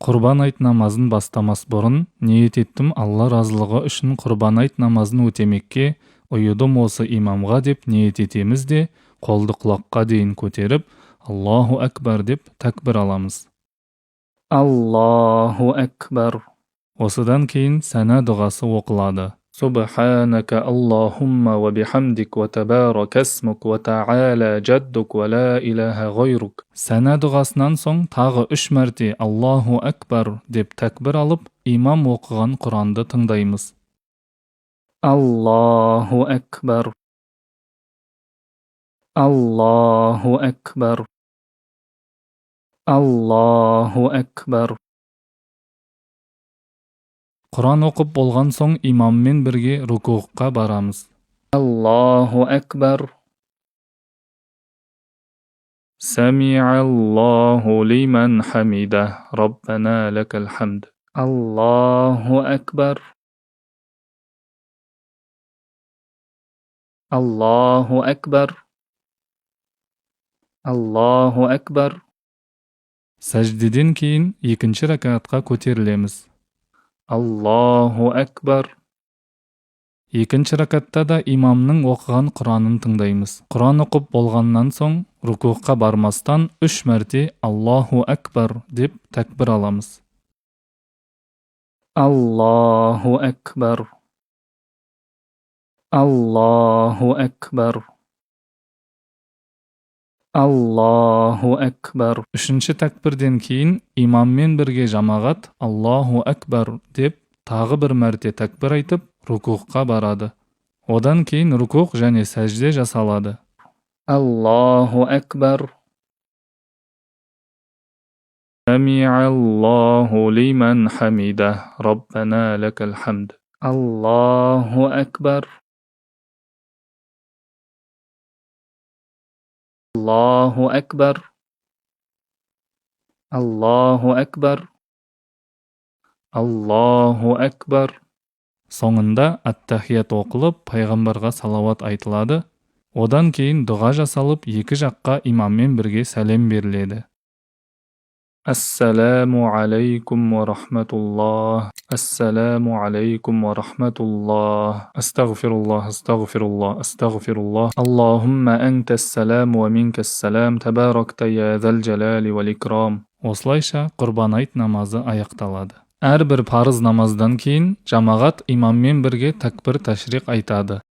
Qurban ayt namazын бастамас бұрын, ниет еттім Алла разылығы үшін Qurban ayt намазын өтемекке, ұйыдым осы имамға деп ниет етеміз де, қолды құлаққа дейін көтеріп, Аллаху әкбар деп тәкбір аламыз. Аллаху әкбар. Осыдан кейін сәна дұғасы оқылады. Субханака Аллахумма ва бихамдик ва табарак асмук ва та'ала джаддук ва ла илаха гайрук. Сәна дұғасынан соң тағы 3 мәрте Аллаху әкбар деп тәкбір алып, имам оқыған Құранды тыңдаймыз. Аллаху әкбар. Аллаху әкбар. Аллаху әкбар. Құран оқып болған соң имаммен бірге рукуғқа барамыз. Аллаху әкбар. Сами'аллаху лиман хамида. Раббана лакал хамд. Аллаху әкбар. Аллаху әкбар. Аллаху әкбар. Сәждеден кейін екінші ракатқа көтерілеміз. Аллаху әкбар. Екінші ракатта да имамның оқыған Құранын тыңдаймыз. Құран оқып болғаннан соң рукуғқа бармастан 3 мәрте Аллаху әкбар деп тәкбір аламыз. Аллаху әкбар. Аллаху әкбар. Аллаху әкбар. Үшінші тәкбірден кейін имаммен бірге жамағат Аллаху әкбар деп тағы 1 мәрте тәкбір айтып рукуғқа барады. Одан кейін рукуғ және сәжде жасалады. Аллаху әкбар. Сами'аллаху лиман хамида. Раббана лакал хамд. Аллаху әкбар. Аллаху әкбар. Аллаху әкбар. Аллаху әкбар. Соңында ат-тахият оқылып, пайғамбарға салауат айтылады. Одан кейін дұға жасалып, екі жаққа имаммен бірге сәлем беріледі. Ассаламу алейкум ва рахматуллах. Ассаламу алейкум ва рахматуллах. Астағфируллах, астағфируллах, астағфируллах. Аллахумма антассалам ва минкассалам. Табаракта я зал джалали вал икрам. Осылайша Құрбан айт намазы аяқталады. Әрбір парыз намаздан кейін жамағат имаммен бірге тәкбір тәшриқ айтады.